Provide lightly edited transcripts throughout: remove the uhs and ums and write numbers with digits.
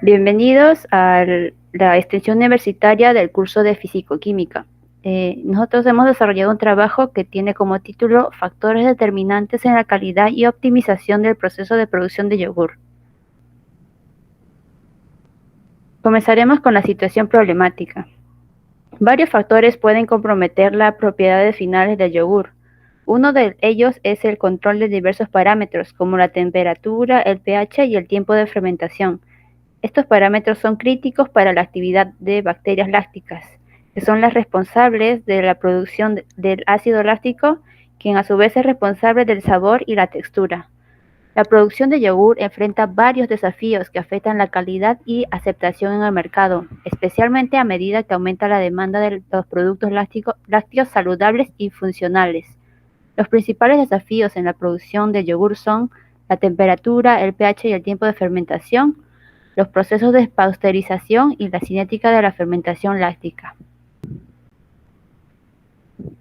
Bienvenidos a la extensión universitaria del curso de Físico-Química. Nosotros hemos desarrollado un trabajo que tiene como título Factores determinantes en la calidad y optimización del proceso de producción de yogur. Comenzaremos con la situación problemática. Varios factores pueden comprometer las propiedades finales del yogur. Uno de ellos es el control de diversos parámetros, como la temperatura, el pH y el tiempo de fermentación. Estos parámetros son críticos para la actividad de bacterias lácticas, que son las responsables de la producción del ácido láctico, quien a su vez es responsable del sabor y la textura. La producción de yogur enfrenta varios desafíos que afectan la calidad y aceptación en el mercado, especialmente a medida que aumenta la demanda de los productos lácteos saludables y funcionales. Los principales desafíos en la producción de yogur son la temperatura, el pH y el tiempo de fermentación, los procesos de pasteurización y la cinética de la fermentación láctica.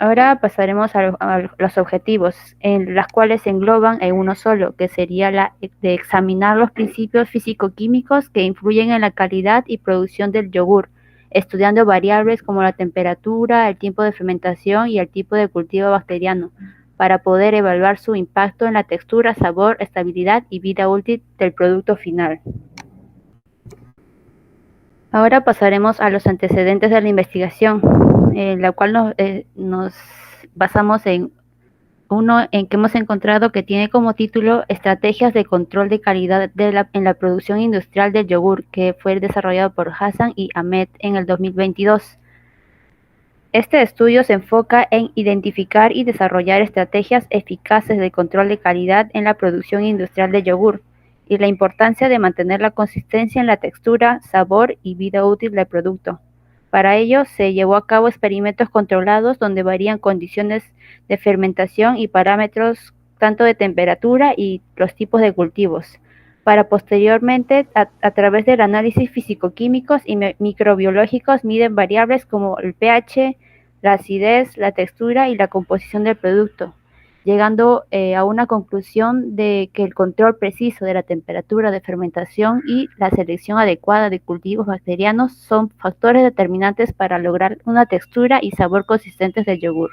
Ahora pasaremos a los objetivos, en las cuales se engloban en uno solo, que sería la de examinar los principios físico-químicos que influyen en la calidad y producción del yogur, estudiando variables como la temperatura, el tiempo de fermentación y el tipo de cultivo bacteriano, para poder evaluar su impacto en la textura, sabor, estabilidad y vida útil del producto final. Ahora pasaremos a los antecedentes de la investigación, la cual nos basamos en uno en que hemos encontrado que tiene como título Estrategias de control de calidad en la producción industrial del yogur, que fue desarrollado por Hassan y Ahmed en el 2022. Este estudio se enfoca en identificar y desarrollar estrategias eficaces de control de calidad en la producción industrial de yogur y la importancia de mantener la consistencia en la textura, sabor y vida útil del producto. Para ello, se llevó a cabo experimentos controlados donde varían condiciones de fermentación y parámetros tanto de temperatura y los tipos de cultivos, para posteriormente, a través del análisis físico-químicos y microbiológicos, miden variables como el pH, la acidez, la textura y la composición del producto, llegando a una conclusión de que el control preciso de la temperatura de fermentación y la selección adecuada de cultivos bacterianos son factores determinantes para lograr una textura y sabor consistentes del yogur.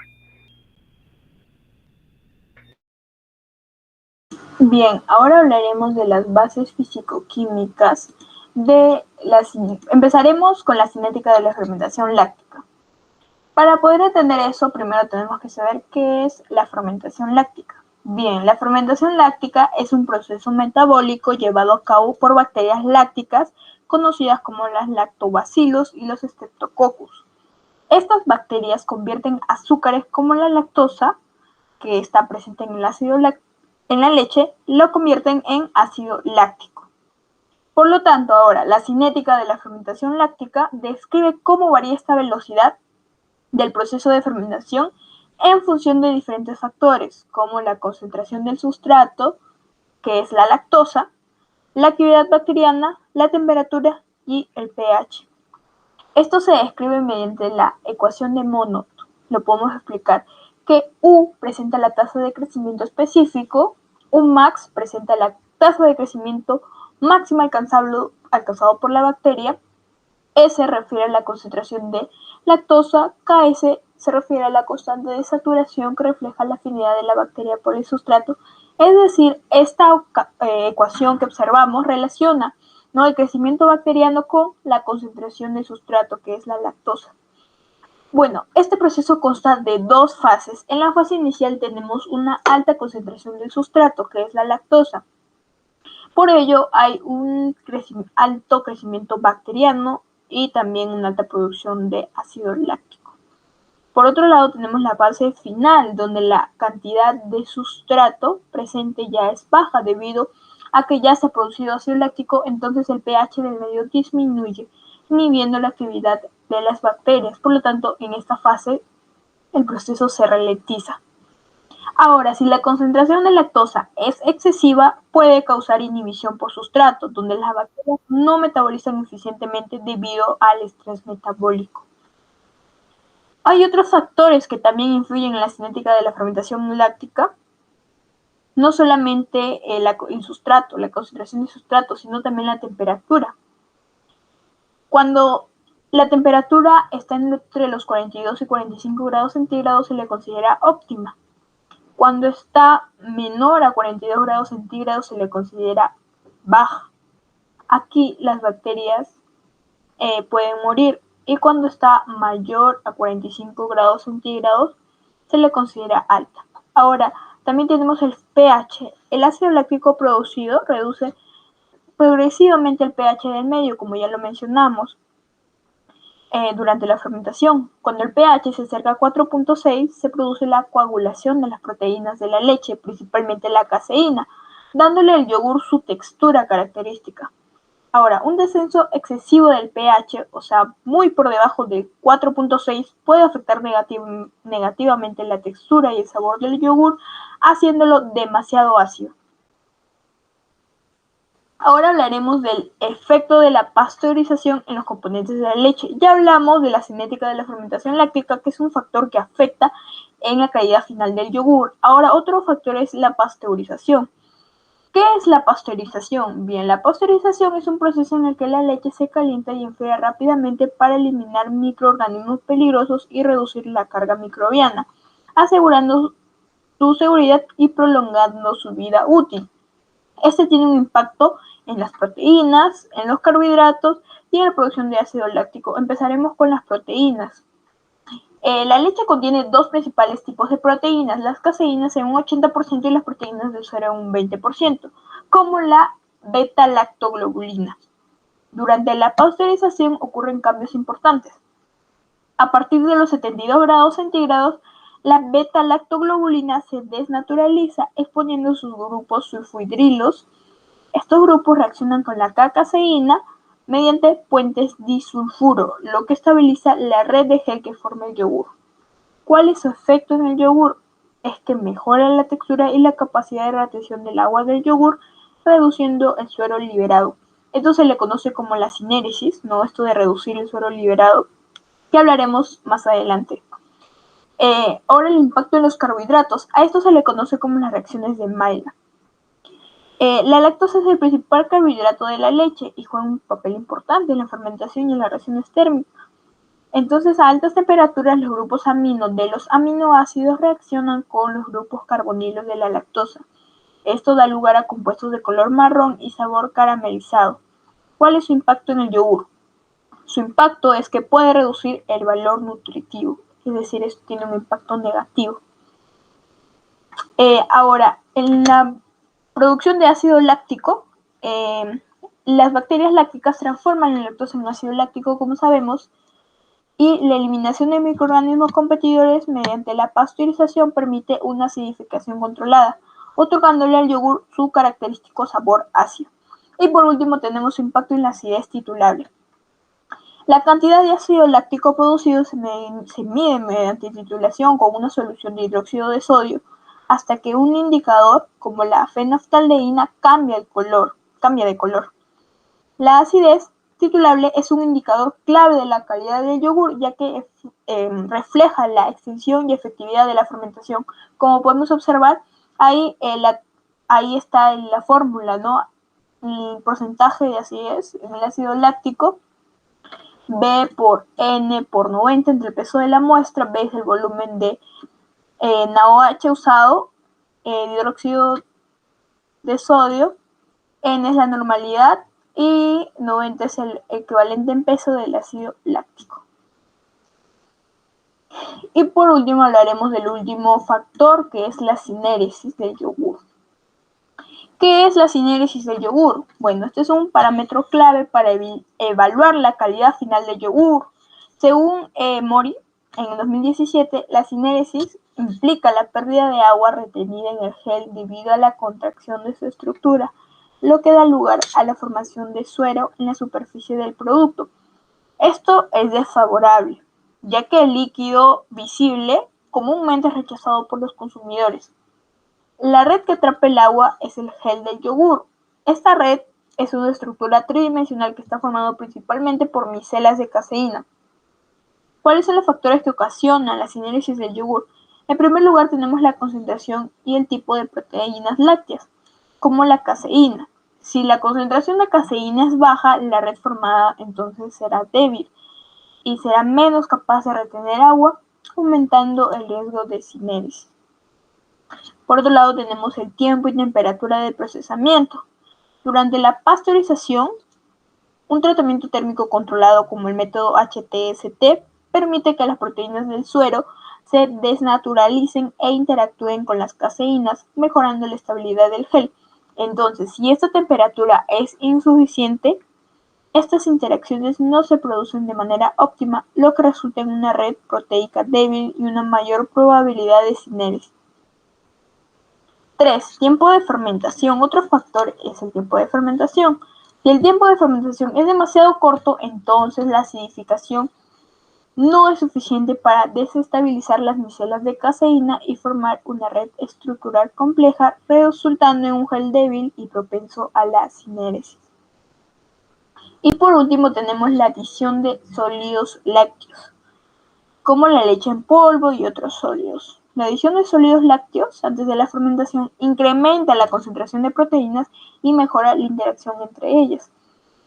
Bien, ahora hablaremos de las bases físico-químicas empezaremos con la cinética de la fermentación láctica. Para poder entender eso, primero tenemos que saber qué es la fermentación láctica. Bien, la fermentación láctica es un proceso metabólico llevado a cabo por bacterias lácticas conocidas como las lactobacillus y los streptococcus. Estas bacterias convierten azúcares como la lactosa, que está presente en el ácido en la leche, lo convierten en ácido láctico. Por lo tanto, ahora, la cinética de la fermentación láctica describe cómo varía esta velocidad del proceso de fermentación en función de diferentes factores, como la concentración del sustrato, que es la lactosa, la actividad bacteriana, la temperatura y el pH. Esto se describe mediante la ecuación de Monod. Lo podemos explicar que U presenta la tasa de crecimiento específico, Umax presenta la tasa de crecimiento máxima alcanzado por la bacteria, S refiere a la concentración de lactosa, KS se refiere a la constante de saturación que refleja la afinidad de la bacteria por el sustrato. Es decir, esta ecuación que observamos relaciona, ¿no?, el crecimiento bacteriano con la concentración del sustrato, que es la lactosa. Bueno, este proceso consta de dos fases. En la fase inicial tenemos una alta concentración del sustrato, que es la lactosa. Por ello, hay un alto crecimiento bacteriano y también una alta producción de ácido láctico. Por otro lado, tenemos la fase final, donde la cantidad de sustrato presente ya es baja debido a que ya se ha producido ácido láctico, entonces el pH del medio disminuye, inhibiendo la actividad de las bacterias. Por lo tanto, en esta fase el proceso se ralentiza. Ahora, si la concentración de lactosa es excesiva, puede causar inhibición por sustrato, donde las bacterias no metabolizan eficientemente debido al estrés metabólico. Hay otros factores que también influyen en la cinética de la fermentación láctica, no solamente el sustrato, la concentración de sustrato, sino también la temperatura. Cuando la temperatura está entre los 42 y 45 grados centígrados se le considera óptima. Cuando está menor a 42 grados centígrados se le considera baja. Aquí las bacterias pueden morir, y cuando está mayor a 45 grados centígrados se le considera alta. Ahora, también tenemos el pH. El ácido láctico producido reduce progresivamente el pH del medio, como ya lo mencionamos, durante la fermentación. Cuando el pH se acerca a 4.6 se produce la coagulación de las proteínas de la leche, principalmente la caseína, dándole al yogur su textura característica. Ahora, un descenso excesivo del pH, o sea, muy por debajo de 4.6, puede afectar negativamente la textura y el sabor del yogur, haciéndolo demasiado ácido. Ahora hablaremos del efecto de la pasteurización en los componentes de la leche. Ya hablamos de la cinética de la fermentación láctica, que es un factor que afecta en la calidad final del yogur. Ahora, otro factor es la pasteurización. ¿Qué es la pasteurización? Bien, la pasteurización es un proceso en el que la leche se calienta y enfría rápidamente para eliminar microorganismos peligrosos y reducir la carga microbiana, asegurando su seguridad y prolongando su vida útil. Este tiene un impacto en las proteínas, en los carbohidratos y en la producción de ácido láctico. Empezaremos con las proteínas. La leche contiene dos principales tipos de proteínas, las caseínas en un 80% y las proteínas de suero en un 20%, como la beta-lactoglobulina. Durante la pasteurización ocurren cambios importantes. A partir de los 72 grados centígrados, la beta-lactoglobulina se desnaturaliza exponiendo sus grupos sulfhidrilos. Estos grupos reaccionan con la caseína mediante puentes disulfuro, lo que estabiliza la red de gel que forma el yogur. ¿Cuál es su efecto en el yogur? Es que mejora la textura y la capacidad de retención del agua del yogur, reduciendo el suero liberado. Esto se le conoce como la cinéresis, ¿no? Esto de reducir el suero liberado, que hablaremos más adelante. Ahora el impacto en los carbohidratos. A esto se le conoce como las reacciones de Maillard. La lactosa es el principal carbohidrato de la leche y juega un papel importante en la fermentación y en las reacciones térmicas. Entonces, a altas temperaturas, los grupos amino de los aminoácidos reaccionan con los grupos carbonilos de la lactosa. Esto da lugar a compuestos de color marrón y sabor caramelizado. ¿Cuál es su impacto en el yogur? Su impacto es que puede reducir el valor nutritivo, es decir, esto tiene un impacto negativo. Ahora, en la producción de ácido láctico, las bacterias lácticas transforman la lactosa en ácido láctico, como sabemos, y la eliminación de microorganismos competidores mediante la pasteurización permite una acidificación controlada, otorgándole al yogur su característico sabor ácido. Y por último tenemos su impacto en la acidez titulable. La cantidad de ácido láctico producido se mide mediante titulación con una solución de hidróxido de sodio hasta que un indicador, como la fenolftaleína, cambia de color. La acidez titulable es un indicador clave de la calidad del yogur, ya que refleja la extensión y efectividad de la fermentación. Como podemos observar, ahí está la fórmula, ¿no? El porcentaje de acidez en el ácido láctico, B por N por 90 entre el peso de la muestra, B es el volumen de NaOH usado, hidróxido de sodio, N es la normalidad y 90 es el equivalente en peso del ácido láctico. Y por último hablaremos del último factor, que es la cinéresis del yogur. ¿Qué es la cinéresis del yogur? Bueno, este es un parámetro clave para evaluar la calidad final del yogur. Según Mori, en el 2017, la cinéresis implica la pérdida de agua retenida en el gel debido a la contracción de su estructura, lo que da lugar a la formación de suero en la superficie del producto. Esto es desfavorable, ya que el líquido visible comúnmente es rechazado por los consumidores. La red que atrapa el agua es el gel del yogur. Esta red es una estructura tridimensional que está formada principalmente por micelas de caseína. ¿Cuáles son los factores que ocasionan la cinéresis del yogur? En primer lugar tenemos la concentración y el tipo de proteínas lácteas, como la caseína. Si la concentración de caseína es baja, la red formada entonces será débil y será menos capaz de retener agua, aumentando el riesgo de sinéresis. Por otro lado, tenemos el tiempo y temperatura de procesamiento. Durante la pasteurización, un tratamiento térmico controlado como el método HTST permite que las proteínas del suero se desnaturalicen e interactúen con las caseínas, mejorando la estabilidad del gel. Entonces, si esta temperatura es insuficiente, estas interacciones no se producen de manera óptima, lo que resulta en una red proteica débil y una mayor probabilidad de sinéresis. 3. Tiempo de fermentación. Otro factor es el tiempo de fermentación. Si el tiempo de fermentación es demasiado corto, entonces la acidificación no es suficiente para desestabilizar las micelas de caseína y formar una red estructural compleja, resultando en un gel débil y propenso a la sinéresis. Y por último tenemos la adición de sólidos lácteos, como la leche en polvo y otros sólidos. La adición de sólidos lácteos antes de la fermentación incrementa la concentración de proteínas y mejora la interacción entre ellas.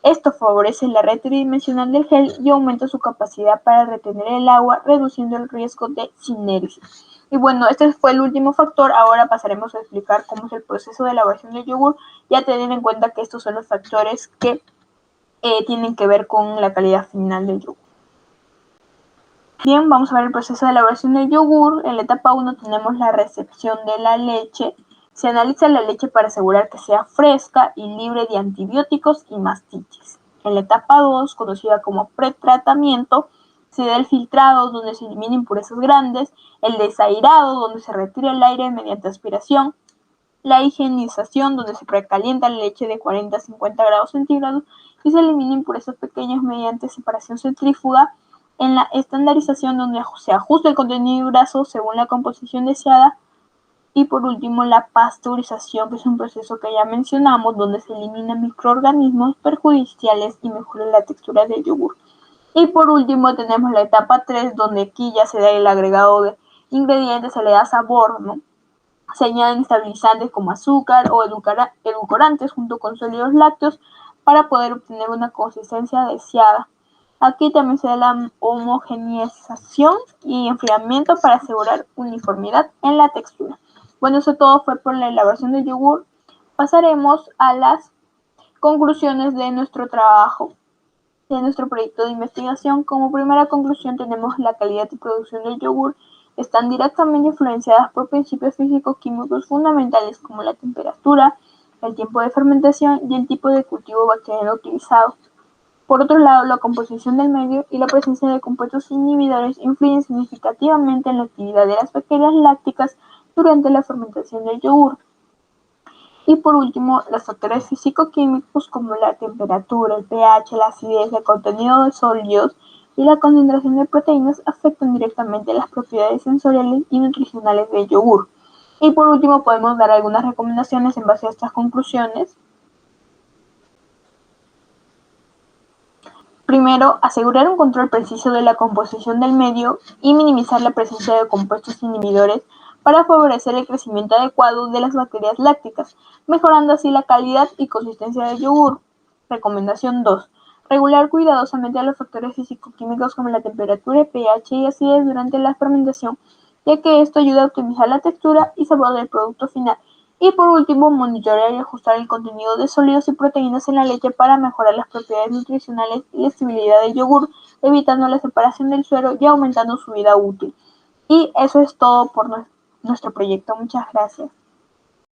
Esto favorece la red tridimensional del gel y aumenta su capacidad para retener el agua, reduciendo el riesgo de sinéresis. Y bueno, este fue el último factor. Ahora pasaremos a explicar cómo es el proceso de elaboración del yogur, ya teniendo en cuenta que estos son los factores que tienen que ver con la calidad final del yogur. Bien, vamos a ver el proceso de elaboración del yogur. En la etapa 1 tenemos la recepción de la leche. Se analiza la leche para asegurar que sea fresca y libre de antibióticos y mastitis. En la etapa 2, conocida como pretratamiento, se da el filtrado, donde se eliminan impurezas grandes, el desairado, donde se retira el aire mediante aspiración, la higienización, donde se precalienta la leche de 40 a 50 grados centígrados y se eliminan impurezas pequeñas mediante separación centrífuga, en la estandarización, donde se ajusta el contenido graso según la composición deseada, y por último la pasteurización, que es un proceso que ya mencionamos, donde se eliminan microorganismos perjudiciales y mejora la textura del yogur. Y por último tenemos la etapa 3, donde aquí ya se da el agregado de ingredientes, se le da sabor, ¿no? Se añaden estabilizantes como azúcar o edulcorantes junto con sólidos lácteos para poder obtener una consistencia deseada. Aquí también se da la homogeneización y enfriamiento para asegurar uniformidad en la textura. Bueno, eso todo fue por la elaboración del yogur. Pasaremos a las conclusiones de nuestro trabajo, de nuestro proyecto de investigación. Como primera conclusión tenemos la calidad y producción del yogur están directamente influenciadas por principios físico-químicos fundamentales como la temperatura, el tiempo de fermentación y el tipo de cultivo bacteriano utilizado. Por otro lado, la composición del medio y la presencia de compuestos inhibidores influyen significativamente en la actividad de las bacterias lácticas durante la fermentación del yogur. Y por último, los factores físico-químicos como la temperatura, el pH, la acidez, el contenido de sólidos y la concentración de proteínas afectan directamente las propiedades sensoriales y nutricionales del yogur. Y por último, podemos dar algunas recomendaciones en base a estas conclusiones. Primero, asegurar un control preciso de la composición del medio y minimizar la presencia de compuestos inhibidores para favorecer el crecimiento adecuado de las bacterias lácticas, mejorando así la calidad y consistencia del yogur. Recomendación 2. Regular cuidadosamente los factores físico-químicos como la temperatura, pH y acidez durante la fermentación, ya que esto ayuda a optimizar la textura y sabor del producto final. Y por último, monitorear y ajustar el contenido de sólidos y proteínas en la leche para mejorar las propiedades nutricionales y la estabilidad del yogur, evitando la separación del suero y aumentando su vida útil. Y eso es todo por nuestro proyecto. Muchas gracias.